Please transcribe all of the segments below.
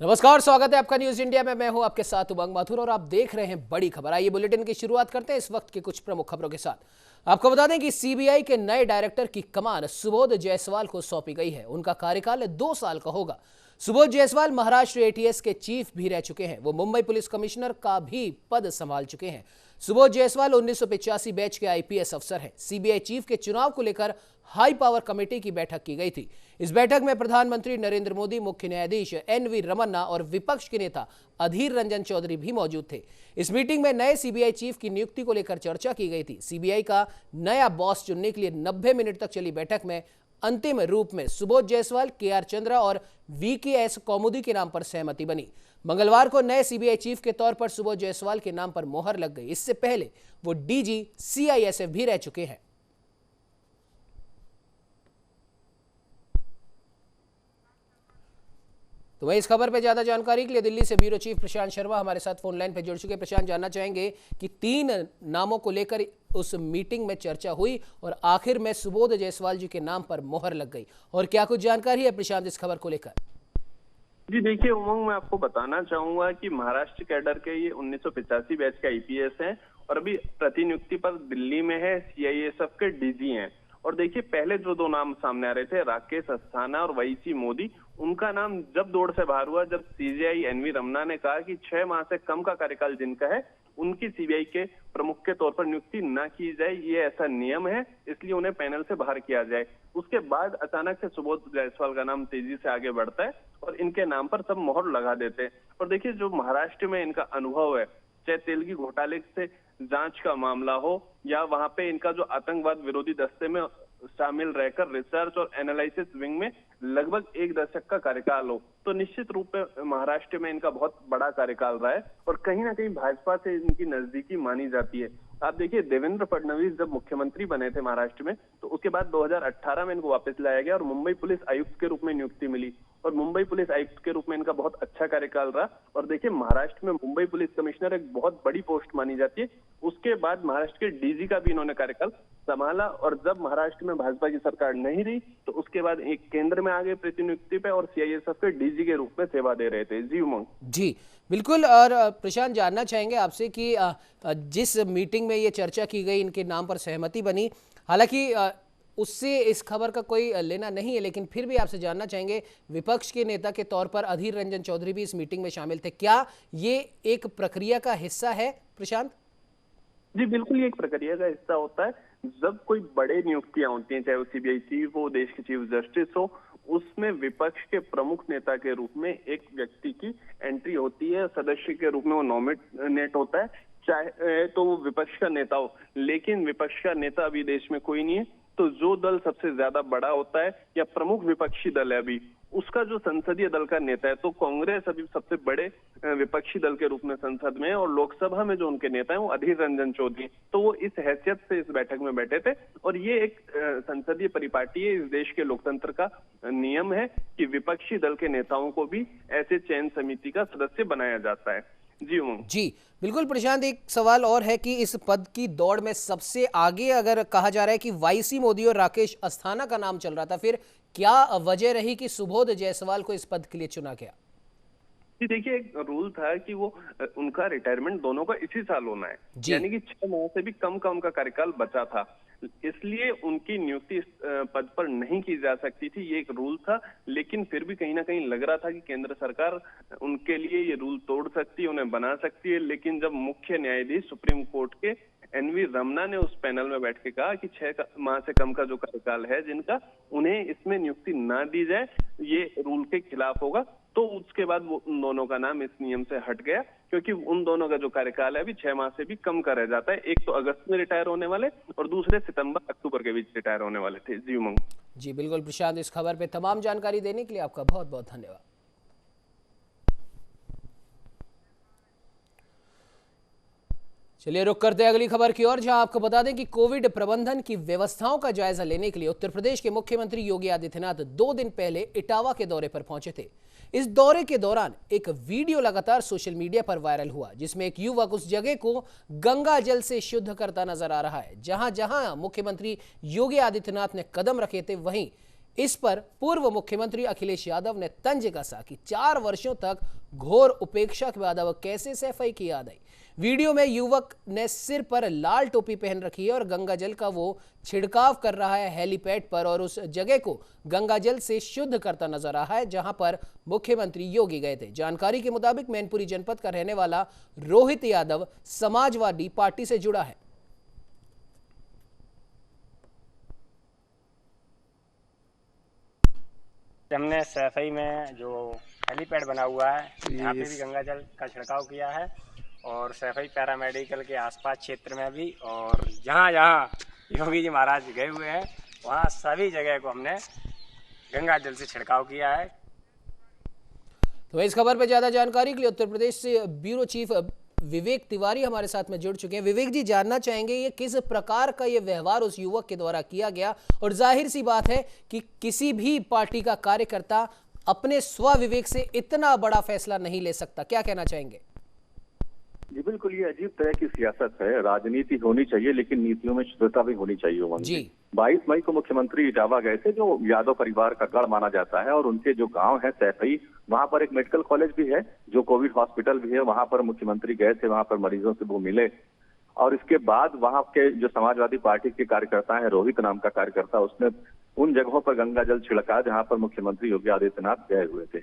नमस्कार, स्वागत है आपका न्यूज इंडिया में। मैं हूं आपके साथ उमंग माथुर और आप देख रहे हैं बड़ी खबर। आइए बुलेटिन की शुरुआत करते हैं इस वक्त की कुछ प्रमुख खबरों के साथ। आपको बता दें कि सीबीआई के नए डायरेक्टर की कमान सुबोध जायसवाल को सौंपी गई है। उनका कार्यकाल 2 साल का होगा। सुबोध जायसवाल महाराष्ट्र एटीएस के चीफ भी रह चुके हैं। वो मुंबई पुलिस कमिश्नर का भी पद संभाल चुके हैं। सुबोध जायसवाल 1985 बैच के आईपीएस अफसर हैं। सीबीआई चीफ के चुनाव को लेकर हाई पावर कमेटी की बैठक की गई थी। इस बैठक में प्रधानमंत्री नरेंद्र मोदी, मुख्य न्यायाधीश एनवी रमन्ना और विपक्ष के नेता अधीर रंजन चौधरी भी मौजूद थे। इस मीटिंग में नए सीबीआई चीफ की नियुक्ति को लेकर चर्चा की गई थी। सीबीआई का नया बॉस चुनने के लिए 90 मिनट तक चली बैठक में अंतिम रूप में सुबोध जायसवाल, केआर चंद्रा और वीकेएस कौमुदी के नाम पर सहमति बनी। मंगलवार को नए सीबीआई चीफ के तौर पर सुबोध जायसवाल के नाम पर मोहर लग गई। इससे पहले वो डीजी सीआईएसएफ भी रह चुके हैं। तो वहीं इस खबर पर ज्यादा जानकारी के लिए दिल्ली से ब्यूरो चीफ प्रशांत शर्मा हमारे साथ फोन लाइन पर जुड़ चुके हैं। प्रशांत, जानना चाहेंगे कि 3 नामों को लेकर उस मीटिंग में चर्चा हुई और आखिर में सुबोध जायसवाल जी के नाम पर मोहर लग गई, और क्या कुछ जानकारी है प्रशांत इस खबर को लेकर? जी देखिए उमंग, मैं आपको बताना चाहूंगा कि महाराष्ट्र कैडर के ये 1985 बैच के आईपीएस हैं और अभी प्रतिनियुक्ति पर दिल्ली में है। सीआईएसएफ के डीजी हैं। और देखिए पहले जो 2 नाम सामने आ रहे थे, राकेश अस्थाना और वाईसी मोदी, उनका नाम जब दौड़ से बाहर हुआ, जब सीजेआई एनवी रमन्ना ने कहा कि 6 माह से कम का कार्यकाल जिनका है उनकी सीबीआई के प्रमुख के तौर पर नियुक्ति न की जाए, ये ऐसा नियम है, इसलिए उन्हें पैनल से बाहर किया जाए। उसके बाद अचानक से सुबोध जायसवाल का नाम तेजी से आगे बढ़ता है और इनके नाम पर सब मोहर लगा देते हैं। और देखिए जो महाराष्ट्र में इनका अनुभव है, चाहे तेलगी घोटाले से जांच का मामला हो या वहां पे इनका जो आतंकवाद विरोधी दस्ते में शामिल रहकर रिसर्च और एनालिसिस विंग में लगभग 1 दशक का कार्यकाल हो, तो निश्चित रूप में महाराष्ट्र में इनका बहुत बड़ा कार्यकाल रहा है और कहीं ना कहीं भाजपा से इनकी नजदीकी मानी जाती है। आप देखिए देवेंद्र फडणवीस जब मुख्यमंत्री बने थे महाराष्ट्र में, तो उसके बाद 2018 में इनको वापस लाया गया और मुंबई पुलिस आयुक्त के रूप में नियुक्ति मिली और मुंबई पुलिस आयुक्त के रूप में इनका बहुत अच्छा कार्यकाल रहा। और देखिए महाराष्ट्र में मुंबई पुलिस कमिश्नर एक बहुत बड़ी पोस्ट मानी जाती है। उसके बाद महाराष्ट्र के डीजी का भी इन्होंने कार्यकाल संभाला और जब महाराष्ट्र में भाजपा की सरकार नहीं रही तो उसके बाद एक केंद्र में आगे प्रतिनियुक्ति पे और सीआईएसएफ के डीजी के रूप में सेवा दे रहे थे। जी उमंग। जी बिल्कुल। और प्रशांत, जानना चाहेंगे आपसे कि जिस मीटिंग में ये चर्चा की गई, इनके नाम पर सहमति बनी, हालांकि उससे इस खबर का कोई लेना नहीं है, लेकिन फिर भी आपसे जानना चाहेंगे, विपक्ष के नेता के तौर पर अधीर रंजन चौधरी भी इस मीटिंग में शामिल थे। क्या ये एक प्रक्रिया का हिस्सा है प्रशांत? जी बिल्कुल, ये एक प्रक्रिया का हिस्सा होता है। जब कोई बड़े नियुक्तियां होती हैं, चाहे वो सीबीआई चीफ हो, देश के चीफ जस्टिस हो, उसमें विपक्ष के प्रमुख नेता के रूप में एक व्यक्ति की एंट्री होती है। सदस्य के रूप में वो नॉमिनेट होता है, चाहे तो वो विपक्ष का नेता हो। लेकिन विपक्ष का नेता अभी देश में कोई नहीं है, तो जो दल सबसे ज्यादा बड़ा होता है या प्रमुख विपक्षी दल है अभी, उसका जो संसदीय दल का नेता है, तो कांग्रेस अभी सबसे बड़े विपक्षी दल के रूप में संसद में है और लोकसभा में जो उनके नेता हैं वो अधीर रंजन चौधरी, तो वो इस हैसियत से इस बैठक में बैठे थे। और ये एक संसदीय परिपाटी है, इस देश के लोकतंत्र का नियम है कि विपक्षी दल के नेताओं को भी ऐसे चयन समिति का सदस्य बनाया जाता है। जी उमंग। जी बिल्कुल प्रशांत, एक सवाल और है कि इस पद की दौड़ में सबसे आगे अगर कहा जा रहा है कि वाईसी मोदी और राकेश अस्थाना का नाम चल रहा था, फिर क्या वजह रही कि सुबोध जायसवाल को इस पद के लिए चुना गया? जी देखिए, एक रूल था कि वो उनका रिटायरमेंट दोनों का इसी साल होना है, यानी कि 6 माह से भी कम का उनका कार्यकाल बचा था, इसलिए उनकी नियुक्ति इस पद पर नहीं की जा सकती थी। ये एक रूल था, लेकिन फिर भी कहीं ना कहीं लग रहा था कि केंद्र सरकार उनके लिए ये रूल तोड़ सकती है, उन्हें बना सकती है। लेकिन जब मुख्य न्यायाधीश सुप्रीम कोर्ट के एनवी रमन्ना ने उस पैनल में बैठ के कहा कि 6 माह से कम का जो कार्यकाल है जिनका, उन्हें इसमें नियुक्ति ना दी जाए, ये रूल के खिलाफ होगा, तो उसके बाद वो उन दोनों का नाम इस नियम से हट गया, क्योंकि उन दोनों का जो कार्यकाल है अभी 6 माह से भी कम का रह जाता है। एक तो अगस्त में रिटायर होने वाले और दूसरे सितंबर अक्टूबर के बीच रिटायर होने वाले थे। जी उमंग। जी बिल्कुल प्रशांत, इस खबर पे तमाम जानकारी देने के लिए आपका बहुत बहुत धन्यवाद। चलिए रुक करते हैं अगली खबर की ओर, जहां आपको बता दें कि कोविड प्रबंधन की व्यवस्थाओं का जायजा लेने के लिए उत्तर प्रदेश के मुख्यमंत्री योगी आदित्यनाथ 2 दिन पहले इटावा के दौरे पर पहुंचे थे। इस दौरे के दौरान एक वीडियो लगातार सोशल मीडिया पर वायरल हुआ, जिसमें एक युवक उस जगह को गंगा जल से शुद्ध करता नजर आ रहा है। जहां जहां मुख्यमंत्री योगी आदित्यनाथ ने कदम रखे थे, वहीं इस पर पूर्व मुख्यमंत्री अखिलेश यादव ने तंज कसा कि 4 वर्षों तक घोर उपेक्षा के बाद अब कैसे सफाई की याद आई। वीडियो में युवक ने सिर पर लाल टोपी पहन रखी है और गंगा जल का वो छिड़काव कर रहा है हेलीपैड पर और उस जगह को गंगा जल से शुद्ध करता नजर आ रहा है जहां पर मुख्यमंत्री योगी गए थे। जानकारी के मुताबिक मैनपुरी जनपद का रहने वाला रोहित यादव समाजवादी पार्टी से जुड़ा है। हमने सफाई में जो हेलीपैड बना हुआ है यहाँ पे भी गंगा जल का छिड़काव किया है और सफाई पैरामेडिकल के आसपास क्षेत्र में भी, और जहाँ जहाँ योगी जी महाराज गए हुए हैं वहाँ सभी जगह को हमने गंगा जल से छिड़काव किया है। तो इस खबर पर ज्यादा जानकारी के लिए उत्तर प्रदेश से ब्यूरो चीफ विवेक तिवारी हमारे साथ में जुड़ चुके हैं। विवेक जी, जानना चाहेंगे ये किस प्रकार का ये व्यवहार उस युवक के द्वारा किया गया, और जाहिर सी बात है कि किसी भी पार्टी का कार्यकर्ता अपने स्वविवेक से इतना बड़ा फैसला नहीं ले सकता, क्या कहना चाहेंगे? जी बिल्कुल, ये अजीब तरह की सियासत है। राजनीति होनी चाहिए लेकिन नीतियों में शुद्धता भी होनी चाहिए। उमंग जी 22 मई को मुख्यमंत्री इटावा गए थे, जो यादव परिवार का गढ़ माना जाता है, और उनके जो गांव है सैफई, वहां पर एक मेडिकल कॉलेज भी है, जो कोविड हॉस्पिटल भी है। वहां पर मुख्यमंत्री गए थे, वहां पर मरीजों से वो मिले, और इसके बाद वहां के जो समाजवादी पार्टी के कार्यकर्ता है, रोहित नाम का कार्यकर्ता, उसने उन जगहों पर गंगा जल छिड़का जहां पर मुख्यमंत्री योगी आदित्यनाथ गए हुए थे।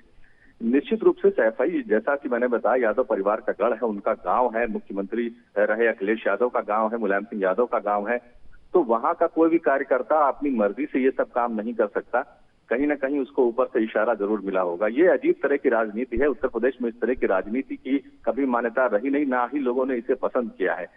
निश्चित रूप से सैफई, जैसा कि मैंने बताया, यादव परिवार का गढ़ है, उनका गांव है, मुख्यमंत्री रहे अखिलेश यादव का गांव है, मुलायम सिंह यादव का गांव है। तो वहां का कोई भी कार्यकर्ता अपनी मर्जी से ये सब काम नहीं कर सकता, कहीं ना कहीं उसको ऊपर से इशारा जरूर मिला होगा। ये अजीब तरह की राजनीति है। उत्तर प्रदेश में इस तरह की राजनीति की कभी मान्यता रही नहीं, ना ही लोगों ने इसे पसंद किया है।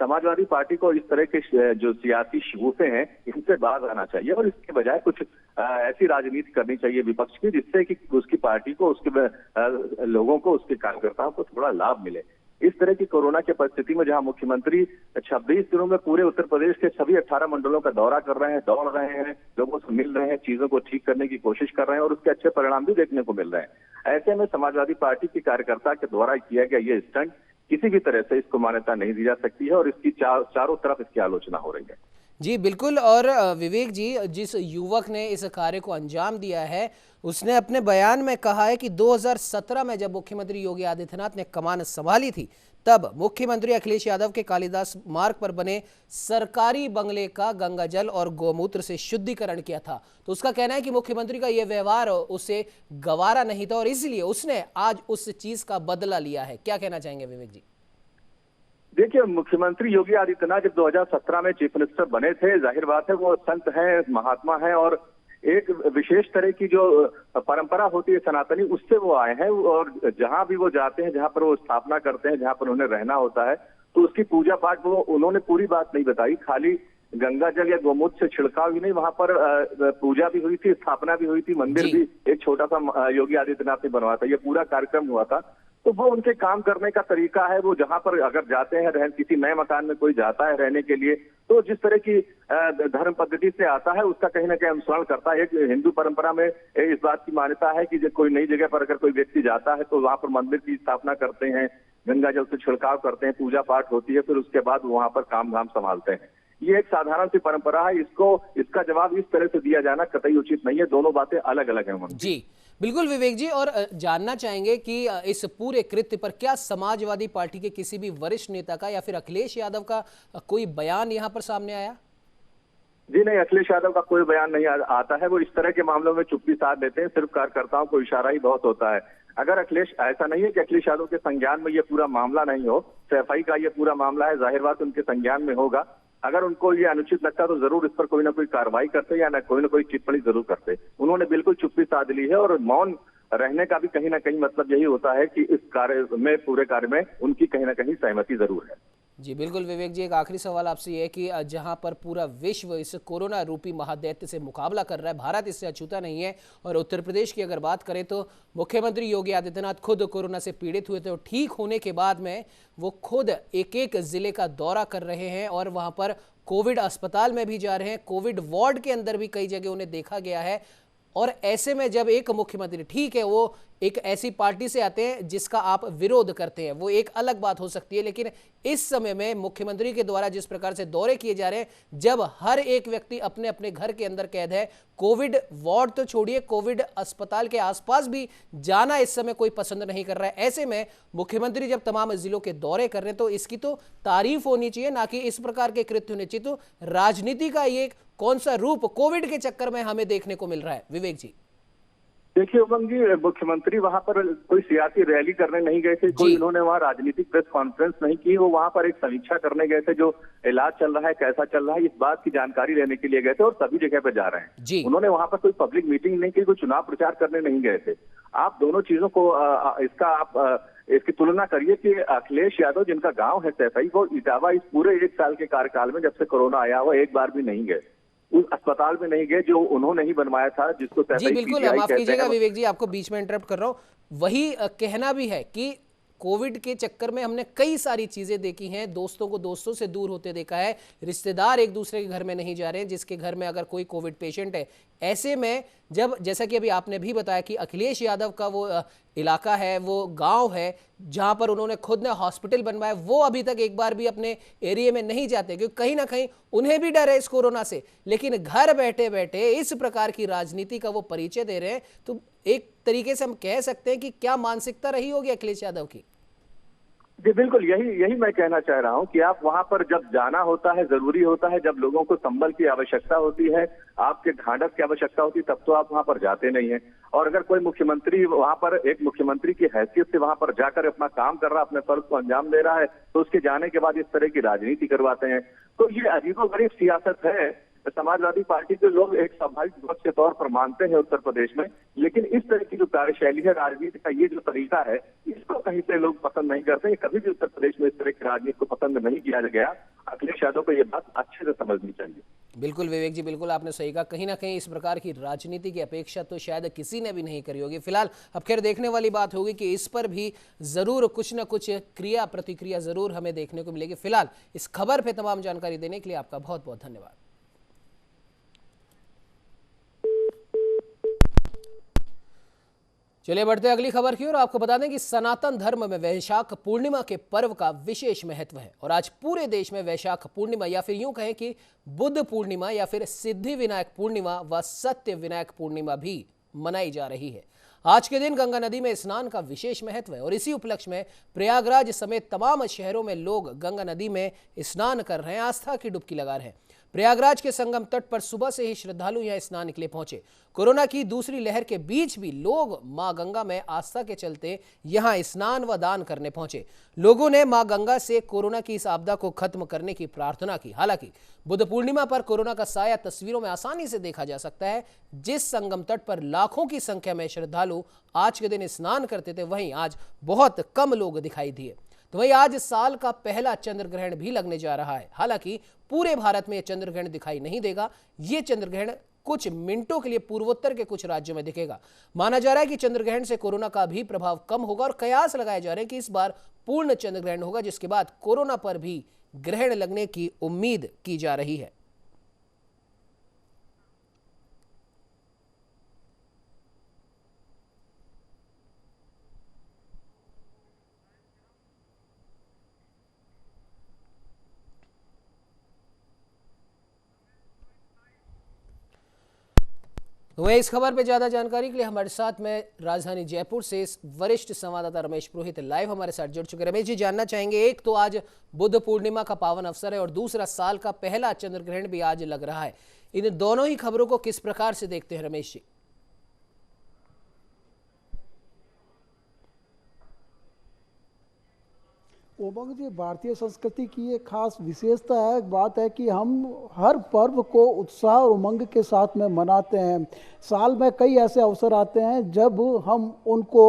समाजवादी पार्टी को इस तरह के जो सियासी शिगुफे हैं, इनसे बाहर आना चाहिए और इसके बजाय कुछ ऐसी राजनीति करनी चाहिए विपक्ष की, जिससे कि उसकी पार्टी को, उसके लोगों को, उसके कार्यकर्ताओं को थोड़ा लाभ मिले। इस तरह की कोरोना की परिस्थिति में जहां मुख्यमंत्री 26 दिनों में पूरे उत्तर प्रदेश के सभी 18 मंडलों का दौरा कर रहे हैं, दौड़ रहे हैं, लोगों से मिल रहे हैं, चीजों को ठीक करने की कोशिश कर रहे हैं और उसके अच्छे परिणाम भी देखने को मिल रहे हैं। ऐसे में समाजवादी पार्टी के कार्यकर्ता के द्वारा किया गया ये स्टंट किसी भी तरह से इसको मान्यता नहीं दी जा सकती है और इसकी चारों तरफ इसकी आलोचना हो रही है। जी बिल्कुल। और विवेक जी, जिस युवक ने इस कार्य को अंजाम दिया है, उसने अपने बयान में कहा है कि 2017 में जब मुख्यमंत्री योगी आदित्यनाथ ने कमान संभाली थी, तब मुख्यमंत्री अखिलेश यादव के कालिदास मार्ग पर बने सरकारी बंगले का गंगा जल और गौमूत्र से शुद्धिकरण किया था। तो उसका कहना है कि मुख्यमंत्री का यह व्यवहार उसे गवारा नहीं था और इसलिए उसने आज उस चीज का बदला लिया है। क्या कहना चाहेंगे विवेक जी? देखिए, मुख्यमंत्री योगी आदित्यनाथ जब 2017 में चीफ मिनिस्टर बने थे, जाहिर बात है वो संत हैं, महात्मा हैं और एक विशेष तरह की जो परंपरा होती है सनातनी, उससे वो आए हैं और जहां भी वो जाते हैं, जहां पर वो स्थापना करते हैं, जहां पर उन्हें रहना होता है, तो उसकी पूजा पाठ वो उन्होंने पूरी बात नहीं बताई। खाली गंगा जल या गोमूत्र से छिड़काव ही नहीं, वहां पर पूजा भी हुई थी, स्थापना भी हुई थी, मंदिर भी एक छोटा सा योगी आदित्यनाथ ने बनवाया था। ये पूरा कार्यक्रम हुआ था। तो वो उनके काम करने का तरीका है। वो जहां पर अगर जाते हैं, किसी नए मकान में कोई जाता है रहने के लिए, तो जिस तरह की धर्म पद्धति से आता है उसका कहीं ना कहीं अनुसरण करता है। एक हिंदू परंपरा में इस बात की मान्यता है कि कोई नई जगह पर अगर कोई व्यक्ति जाता है तो वहां पर मंदिर की स्थापना करते हैं, गंगा जल से छिड़काव करते हैं, पूजा पाठ होती है, फिर उसके बाद वहां पर काम धाम संभालते हैं। ये एक साधारण सी परंपरा है। इसका जवाब इस तरह से दिया जाना कतई उचित नहीं है। दोनों बातें अलग अलग हैं। जी बिल्कुल विवेक जी। और जानना चाहेंगे कि इस पूरे कृत्य पर क्या समाजवादी पार्टी के किसी भी वरिष्ठ नेता का या फिर अखिलेश यादव का कोई बयान यहां पर सामने आया? जी नहीं, अखिलेश यादव का कोई बयान नहीं आता है। वो इस तरह के मामलों में चुप्पी साध लेते हैं, सिर्फ कार्यकर्ताओं को इशारा ही बहुत होता है। अगर ऐसा नहीं है कि अखिलेश यादव के संज्ञान में ये पूरा मामला नहीं हो, सैफई का ये पूरा मामला है, जाहिर बात उनके संज्ञान में होगा। अगर उनको ये अनुचित लगता तो जरूर इस पर कोई ना कोई कार्रवाई करते या कोई ना कोई टिप्पणी जरूर करते। उन्होंने बिल्कुल चुप्पी साध ली है और मौन रहने का भी कहीं ना कहीं मतलब यही होता है कि इस कार्य में, पूरे कार्य में उनकी कहीं ना कहीं सहमति जरूर है। जी बिल्कुल विवेक जी। एक आखिरी सवाल आपसे ये है कि जहां पर पूरा विश्व इस कोरोना रूपी महादैत्य से मुकाबला कर रहा है, भारत इससे अछूता नहीं है। और उत्तर प्रदेश की अगर बात करें तो मुख्यमंत्री योगी आदित्यनाथ खुद कोरोना से पीड़ित हुए थे और ठीक होने के बाद में वो खुद एक एक जिले का दौरा कर रहे हैं और वहां पर कोविड अस्पताल में भी जा रहे हैं, कोविड वार्ड के अंदर भी कई जगह उन्हें देखा गया है। और ऐसे में जब एक मुख्यमंत्री, ठीक है वो एक ऐसी पार्टी से आते हैं जिसका आप विरोध करते हैं, वो एक अलग बात हो सकती है। लेकिन इस समय में मुख्यमंत्री के द्वारा जिस प्रकार से दौरे किए जा रहे हैं, जब हर एक व्यक्ति अपने अपने घर के अंदर कैद है, कोविड वार्ड तो छोड़िए, कोविड अस्पताल के आसपास भी जाना इस समय कोई पसंद नहीं कर रहा है, ऐसे में मुख्यमंत्री जब तमाम जिलों के दौरे कर रहे हैं तो इसकी तो तारीफ होनी चाहिए, ना कि इस प्रकार के कृत्य होने चाहिए। तो राजनीति का ये कौन सा रूप कोविड के चक्कर में हमें देखने को मिल रहा है, विवेक जी? देखिए उमंग जी, मुख्यमंत्री वहां पर कोई सियासी रैली करने नहीं गए थे, कोई उन्होंने वहां राजनीतिक प्रेस कॉन्फ्रेंस नहीं की। वो वहां पर एक समीक्षा करने गए थे, जो इलाज चल रहा है कैसा चल रहा है इस बात की जानकारी लेने के लिए गए थे, और सभी जगह पे जा रहे हैं। उन्होंने वहां पर कोई पब्लिक मीटिंग नहीं की, कोई चुनाव प्रचार करने नहीं गए थे। आप दोनों चीजों को इसकी तुलना करिए कि अखिलेश यादव, जिनका गांव है सैफई, वो इटावा इस पूरे 1 साल के कार्यकाल में जब से कोरोना आया हुआ एक बार भी नहीं गए, उस अस्पताल में नहीं गए जो उन्होंने ही बनवाया था, जिसको जी बिल्कुल, माफ कीजिएगा विवेक जी, आपको बीच में इंटरप्ट कर रहा हूं। वही कहना भी है कि कोविड के चक्कर में हमने कई सारी चीजें देखी हैं, दोस्तों को दोस्तों से दूर होते देखा है, रिश्तेदार एक दूसरे के घर में नहीं जा रहे हैं, जिसके घर में अगर कोई कोविड पेशेंट है, ऐसे में जब, जैसा कि अभी आपने भी बताया कि अखिलेश यादव का वो इलाका है, वो गांव है जहां पर उन्होंने खुद ने हॉस्पिटल बनवाया, वो अभी तक एक बार भी अपने एरिया में नहीं जाते, क्योंकि कहीं ना कहीं उन्हें भी डर है इस कोरोना से। लेकिन घर बैठे बैठे इस प्रकार की राजनीति का वो परिचय दे रहे हैं, तो एक तरीके से हम कह सकते हैं कि क्या मानसिकता रही होगी अखिलेश यादव की? जी बिल्कुल, यही मैं कहना चाह रहा हूं कि आप वहां पर जब जाना होता है, जरूरी होता है, जब लोगों को संबल की आवश्यकता होती है, आपके ढांढस की आवश्यकता होती है, तब तो आप वहां पर जाते नहीं हैं। और अगर कोई मुख्यमंत्री वहां पर एक मुख्यमंत्री की हैसियत से वहां पर जाकर अपना काम कर रहा है, अपने फर्ज को अंजाम दे रहा है, तो उसके जाने के बाद इस तरह की राजनीति करवाते हैं, तो ये अजीबोगरीब सियासत है। समाजवादी पार्टी के लोग एक स्वाभाविक विपक्ष के तौर पर मानते हैं उत्तर प्रदेश में, लेकिन इस तरह की जो कार्यशैली है, राजनीति का ये जो तरीका है, इसको कहीं से लोग पसंद नहीं करते। कभी भी उत्तर प्रदेश में इस तरह की राजनीति को पसंद नहीं किया गया। अखिलेश यादव को ये बात अच्छे से समझनी चाहिए। बिल्कुल विवेक जी, बिल्कुल आपने सही कहा, कहीं ना कहीं इस प्रकार की राजनीति की अपेक्षा तो शायद किसी ने भी नहीं करी होगी। फिलहाल अब खैर देखने वाली बात होगी कि इस पर भी जरूर कुछ ना कुछ क्रिया प्रतिक्रिया जरूर हमें देखने को मिलेगी। फिलहाल इस खबर पर तमाम जानकारी देने के लिए आपका बहुत बहुत धन्यवाद। चलिए बढ़ते हैं अगली खबर की ओर। आपको बता दें कि सनातन धर्म में वैशाख पूर्णिमा के पर्व का विशेष महत्व है और आज पूरे देश में वैशाख पूर्णिमा, या फिर यूं कहें कि बुद्ध पूर्णिमा या फिर सिद्धि विनायक पूर्णिमा व सत्य विनायक पूर्णिमा भी मनाई जा रही है। आज के दिन गंगा नदी में स्नान का विशेष महत्व है और इसी उपलक्ष्य में प्रयागराज समेत तमाम शहरों में लोग गंगा नदी में स्नान कर रहे हैं, आस्था की डुबकी लगा रहे हैं। प्रयागराज के संगम तट पर सुबह से ही श्रद्धालु यहां स्नान के लिए पहुंचे। कोरोना की दूसरी लहर के बीच भी लोग मां गंगा में आस्था के चलते यहां स्नान व दान करने पहुंचे। लोगों ने मां गंगा से कोरोना की इस आपदा को खत्म करने की प्रार्थना की। हालांकि बुद्ध पूर्णिमा पर कोरोना का साया तस्वीरों में आसानी से देखा जा सकता है। जिस संगम तट पर लाखों की संख्या में श्रद्धालु आज के दिन स्नान करते थे, वहीं आज बहुत कम लोग दिखाई दिए। तो वहीं आज साल का पहला चंद्र ग्रहण भी लगने जा रहा है। हालांकि पूरे भारत में यह चंद्र ग्रहण दिखाई नहीं देगा। यह चंद्र ग्रहण कुछ मिनटों के लिए पूर्वोत्तर के कुछ राज्यों में दिखेगा। माना जा रहा है कि चंद्र ग्रहण से कोरोना का भी प्रभाव कम होगा और कयास लगाए जा रहे हैं कि इस बार पूर्ण चंद्र ग्रहण होगा, जिसके बाद कोरोना पर भी ग्रहण लगने की उम्मीद की जा रही है। वहीं इस खबर पर ज्यादा जानकारी के लिए हमारे साथ में राजधानी जयपुर से वरिष्ठ संवाददाता रमेश पुरोहित लाइव हमारे साथ जुड़ चुके। रमेश जी, जानना चाहेंगे, एक तो आज बुद्ध पूर्णिमा का पावन अवसर है और दूसरा साल का पहला चंद्र ग्रहण भी आज लग रहा है। इन दोनों ही खबरों को किस प्रकार से देखते हैं रमेश जी? उमंग जी, भारतीय संस्कृति की एक खास विशेषता है, बात है कि हम हर पर्व को उत्साह और उमंग के साथ में मनाते हैं। साल में कई ऐसे अवसर आते हैं जब हम उनको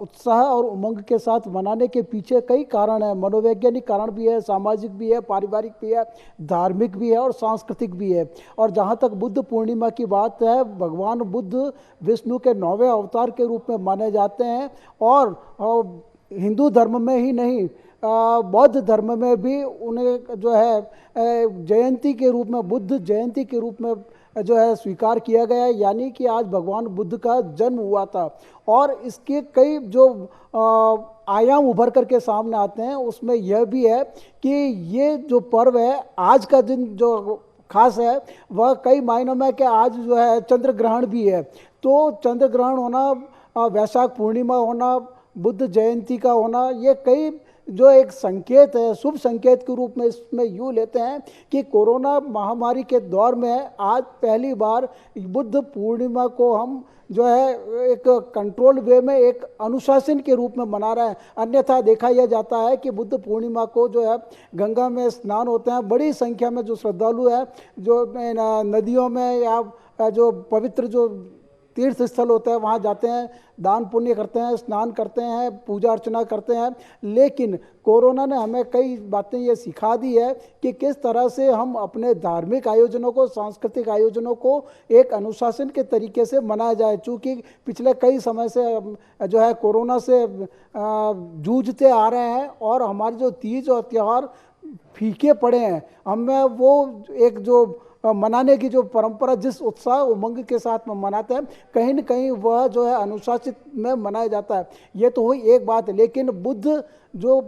उत्साह और उमंग के साथ मनाने के पीछे कई कारण हैं। मनोवैज्ञानिक कारण भी है, सामाजिक भी है, पारिवारिक भी है, धार्मिक भी है और सांस्कृतिक भी है। और जहाँ तक बुद्ध पूर्णिमा की बात है, भगवान बुद्ध विष्णु के 9वें अवतार के रूप में माने जाते हैं और हिंदू धर्म में ही नहीं, बौद्ध धर्म में भी उन्हें जो है जयंती के रूप में, बुद्ध जयंती के रूप में जो है स्वीकार किया गया है, यानी कि आज भगवान बुद्ध का जन्म हुआ था। और इसके कई जो आयाम उभर करके सामने आते हैं, उसमें यह भी है कि ये जो पर्व है, आज का दिन जो खास है वह कई मायनों में कि आज जो है चंद्र ग्रहण भी है। तो चंद्र ग्रहण होना, वैशाख पूर्णिमा होना, बुद्ध जयंती का होना, ये कई जो एक संकेत है, शुभ संकेत के रूप में इसमें यूँ लेते हैं कि कोरोना महामारी के दौर में आज पहली बार बुद्ध पूर्णिमा को हम जो है एक कंट्रोल वे में, एक अनुशासन के रूप में मना रहे हैं। अन्यथा देखा यह जाता है कि बुद्ध पूर्णिमा को जो है गंगा में स्नान होते हैं, बड़ी संख्या में जो श्रद्धालु है जो नदियों में या जो पवित्र जो तीर्थ स्थल होता है वहाँ जाते हैं, दान पुण्य करते हैं, स्नान करते हैं, पूजा अर्चना करते हैं। लेकिन कोरोना ने हमें कई बातें ये सिखा दी है कि किस तरह से हम अपने धार्मिक आयोजनों को, सांस्कृतिक आयोजनों को एक अनुशासन के तरीके से मनाया जाए। चूँकि पिछले कई समय से जो है कोरोना से जूझते आ रहे हैं और हमारे जो तीज और त्यौहार फीके पड़े हैं, हमें वो एक जो मनाने की जो परंपरा, जिस उत्साह उमंग के साथ में मनाते हैं, कहीं न कहीं वह जो है अनुशासित में मनाया जाता है। ये तो हुई एक बात है। लेकिन बुद्ध जो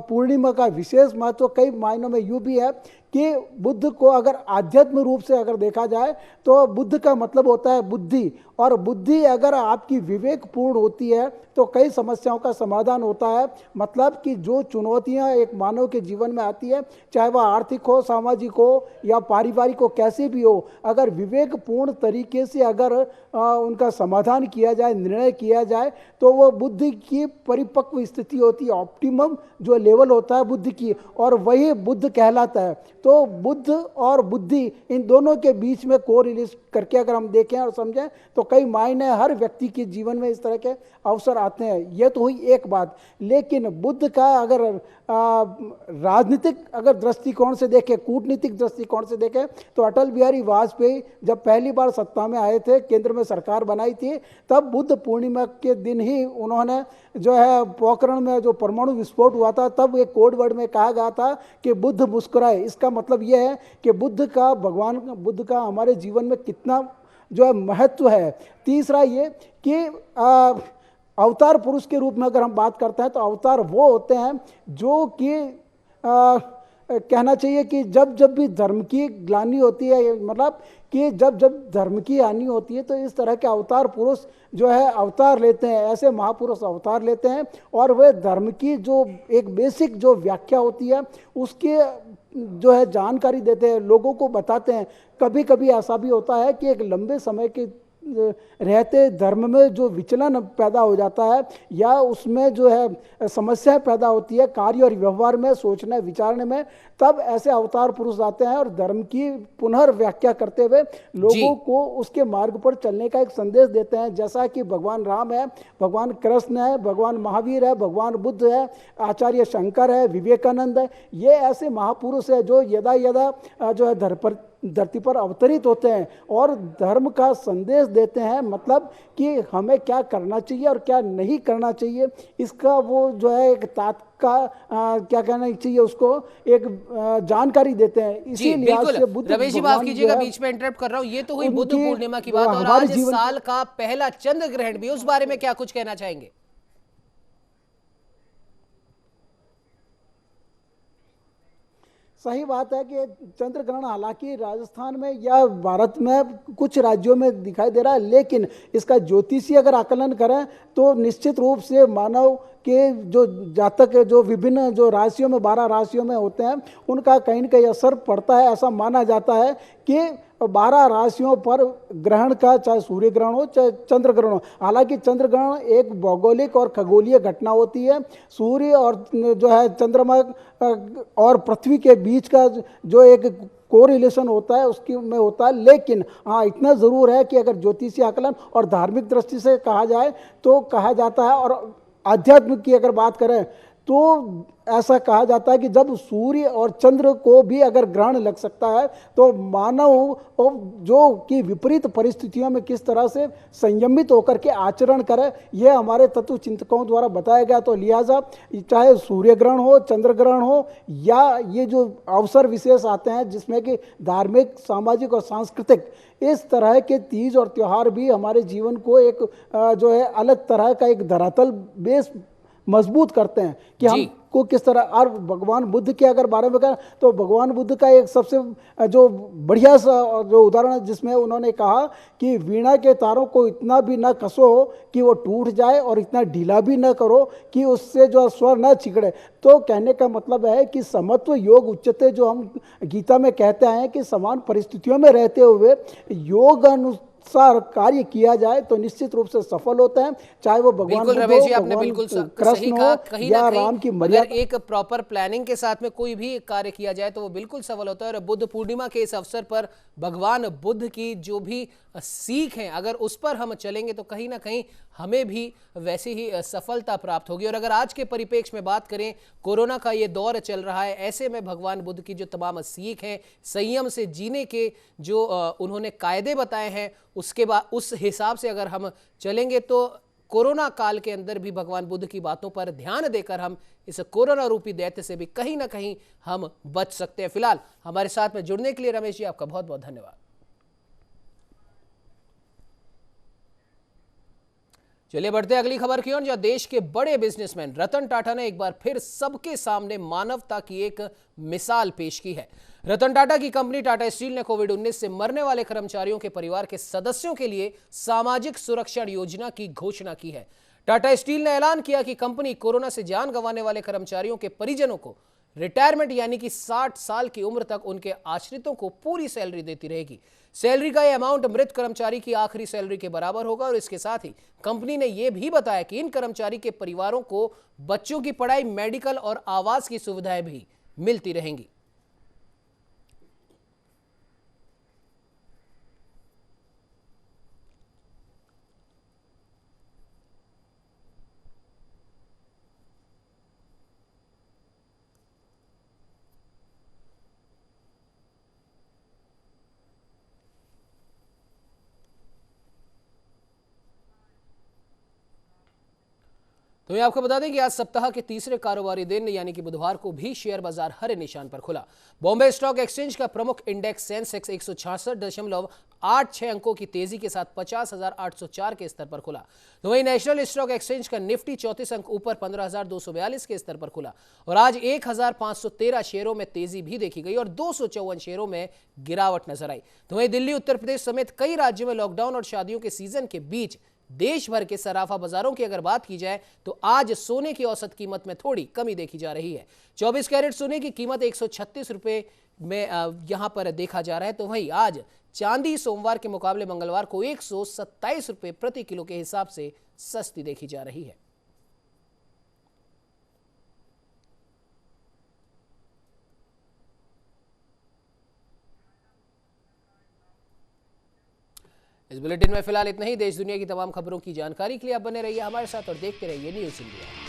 पूर्णिमा का विशेष महत्व कई मायनों में यूँ भी है कि बुद्ध को अगर आध्यात्म रूप से अगर देखा जाए तो बुद्ध का मतलब होता है बुद्धि, और बुद्धि अगर आपकी विवेकपूर्ण होती है तो कई समस्याओं का समाधान होता है। मतलब कि जो चुनौतियां एक मानव के जीवन में आती है, चाहे वह आर्थिक हो, सामाजिक हो या पारिवारिक हो, कैसे भी हो, अगर विवेकपूर्ण तरीके से अगर उनका समाधान किया जाए, निर्णय किया जाए, तो वह बुद्धि की परिपक्व स्थिति होती है, ऑप्टिमम जो लेवल होता है बुद्धि की, और वही बुद्ध कहलाता है। तो बुद्ध और बुद्धि, इन दोनों के बीच में कोरिलेट करके अगर हम देखें और समझें तो कई मायने हर व्यक्ति के जीवन में इस तरह के अवसर आते हैं। ये तो हुई एक बात। लेकिन बुद्ध का अगर राजनीतिक अगर दृष्टिकोण से देखें, कूटनीतिक दृष्टिकोण से देखें, तो अटल बिहारी वाजपेयी जब पहली बार सत्ता में आए थे, केंद्र में सरकार बनाई थी, तब बुद्ध पूर्णिमा के दिन ही उन्होंने जो है पोखरण में जो परमाणु विस्फोट हुआ था, तब एक कोड वर्ड में कहा गया था कि बुद्ध मुस्कुराए। इसका मतलब यह है कि बुद्ध का, भगवान बुद्ध का हमारे जीवन में कितना जो है महत्व है। तीसरा ये कि अवतार पुरुष के रूप में अगर हम बात करते हैं तो अवतार वो होते हैं जो कि कहना चाहिए कि जब जब भी धर्म की ग्लानि होती है, मतलब कि जब जब धर्म की हानि होती है, तो इस तरह के अवतार पुरुष जो है अवतार लेते हैं, ऐसे महापुरुष अवतार लेते हैं और वे धर्म की जो एक बेसिक जो व्याख्या होती है उसके जो है जानकारी देते हैं, लोगों को बताते हैं। कभी कभी ऐसा भी होता है कि एक लंबे समय के रहते धर्म में जो विचलन पैदा हो जाता है या उसमें जो है समस्याएं पैदा होती है कार्य और व्यवहार में, सोचने विचारने में, तब ऐसे अवतार पुरुष आते हैं और धर्म की पुनर्व्याख्या करते हुए लोगों को उसके मार्ग पर चलने का एक संदेश देते हैं। जैसा कि भगवान राम है, भगवान कृष्ण है, भगवान महावीर है, भगवान बुद्ध है, आचार्य शंकर है, विवेकानंद है। ये ऐसे महापुरुष है जो यदा यदा जो है धरती पर अवतरित होते हैं और धर्म का संदेश देते हैं, मतलब कि हमें क्या करना चाहिए और क्या नहीं करना चाहिए, इसका वो जो है एक क्या कहना चाहिए उसको एक जानकारी देते हैं। इसी लिहाज से बुद्ध, रमेश जी माफ कीजिएगा बीच में इंटरप्ट कर रहा हूँ, ये तो हुई बुद्ध पूर्णिमा की बात, और आज इस साल का पहला चंद्र ग्रहण भी, उस बारे में क्या कुछ कहना चाहेंगे? सही बात है कि चंद्र ग्रहण हालांकि राजस्थान में या भारत में कुछ राज्यों में दिखाई दे रहा है, लेकिन इसका ज्योतिषीय अगर आकलन करें तो निश्चित रूप से मानव के जो जातक जो विभिन्न जो राशियों में 12 राशियों में होते हैं उनका कहीं न कहीं असर पड़ता है। ऐसा माना जाता है कि 12 राशियों पर ग्रहण का, चाहे सूर्य ग्रहण हो चाहे चंद्र ग्रहण हो, हालांकि चंद्र ग्रहण एक भौगोलिक और खगोलीय घटना होती है। सूर्य और जो है चंद्रमा और पृथ्वी के बीच का जो एक कोरिलेशन होता है उसकी में होता है। लेकिन हाँ, इतना ज़रूर है कि अगर ज्योतिषीय आकलन और धार्मिक दृष्टि से कहा जाए तो कहा जाता है, और आध्यात्म की अगर बात करें तो ऐसा कहा जाता है कि जब सूर्य और चंद्र को भी अगर ग्रहण लग सकता है तो मानव जो कि विपरीत परिस्थितियों में किस तरह से संयमित होकर के आचरण करे, यह हमारे तत्व चिंतकों द्वारा बताया गया। तो लिहाजा चाहे सूर्य ग्रहण हो, चंद्र ग्रहण हो, या ये जो अवसर विशेष आते हैं जिसमें कि धार्मिक, सामाजिक और सांस्कृतिक इस तरह के तीज और त्यौहार भी हमारे जीवन को एक जो है अलग तरह का एक धरातल बेस मजबूत करते हैं कि हमको किस तरह। और भगवान बुद्ध के अगर बारे में कहें तो भगवान बुद्ध का एक सबसे जो बढ़िया सा जो उदाहरण है जिसमें उन्होंने कहा कि वीणा के तारों को इतना भी न कसो कि वो टूट जाए और इतना ढीला भी न करो कि उससे जो स्वर न छिकड़े। तो कहने का मतलब है कि समत्व योग उच्चते जो हम गीता में कहते हैं कि समान परिस्थितियों में रहते हुए योग सार कार्य किया जाए तो निश्चित रूप से सफल होते हैं, चाहे वो भगवान रमेश जी आपने बिल्कुल सही कहा। कहीं ना राम की कहीं अगर एक प्रॉपर प्लानिंग के साथ में कोई भी कार्य किया जाए तो वो बिल्कुल सफल होता है। और बुद्ध पूर्णिमा के इस अवसर पर भगवान बुद्ध की जो भी सीख है अगर उस पर हम चलेंगे तो कहीं ना कहीं हमें भी वैसी ही सफलता प्राप्त होगी। और अगर आज के परिप्रेक्ष्य में बात करें, कोरोना का ये दौर चल रहा है, ऐसे में भगवान बुद्ध की जो तमाम सीख है, संयम से जीने के जो उन्होंने कायदे बताए हैं, उसके बाद उस हिसाब से अगर हम चलेंगे तो कोरोना काल के अंदर भी भगवान बुद्ध की बातों पर ध्यान देकर हम इस कोरोना रूपी दैत्य से भी कहीं ना कहीं हम बच सकते हैं। फिलहाल हमारे साथ में जुड़ने के लिए रमेश जी आपका बहुत बहुत धन्यवाद। चलिए बढ़ते हैं अगली खबर की ओर, जहां देश के बड़े बिजनेसमैन रतन टाटा ने एक बार फिर सबके सामने मानवता की एक मिसाल पेश की है। रतन टाटा की कंपनी टाटा स्टील ने कोविड-19 से मरने वाले कर्मचारियों के परिवार के सदस्यों के लिए सामाजिक सुरक्षा योजना की घोषणा की है। टाटा स्टील ने ऐलान किया कि कंपनी कोरोना से जान गंवाने वाले कर्मचारियों के परिजनों को रिटायरमेंट यानी कि 60 साल की उम्र तक उनके आश्रितों को पूरी सैलरी देती रहेगी। सैलरी का यह अमाउंट मृत कर्मचारी की आखिरी सैलरी के बराबर होगा। और इसके साथ ही कंपनी ने यह भी बताया कि इन कर्मचारी के परिवारों को बच्चों की पढ़ाई, मेडिकल और आवास की सुविधाएं भी मिलती रहेंगी। तो मैं आपको बता दें कि आज सप्ताह के तीसरे कारोबारी दिन यानी कि बुधवार को भी शेयर बाजार हरे निशान पर खुला। बॉम्बे स्टॉक एक्सचेंज का प्रमुख इंडेक्स सेंसेक्स 166.86 अंकों की तेजी के साथ 50,804 के स्तर पर खुला। तो वहीं नेशनल स्टॉक एक्सचेंज का निफ्टी 34 अंक ऊपर 15,242 के स्तर पर खुला। और आज 1,513 शेयरों में तेजी भी देखी गई और 254 शेयरों में गिरावट नजर आई। तो वहीं दिल्ली, उत्तर प्रदेश समेत कई राज्यों में लॉकडाउन और शादियों के सीजन के बीच देश भर के सराफा बाजारों की अगर बात की जाए तो आज सोने की औसत कीमत में थोड़ी कमी देखी जा रही है। 24 कैरेट सोने की कीमत 136 रुपए में यहां पर देखा जा रहा है। तो वहीं आज चांदी सोमवार के मुकाबले मंगलवार को 127 रुपए प्रति किलो के हिसाब से सस्ती देखी जा रही है। इस बुलेटिन में फिलहाल इतना ही। देश दुनिया की तमाम खबरों की जानकारी के लिए आप बने रहिए हमारे साथ और देखते रहिए न्यूज़ इंडिया।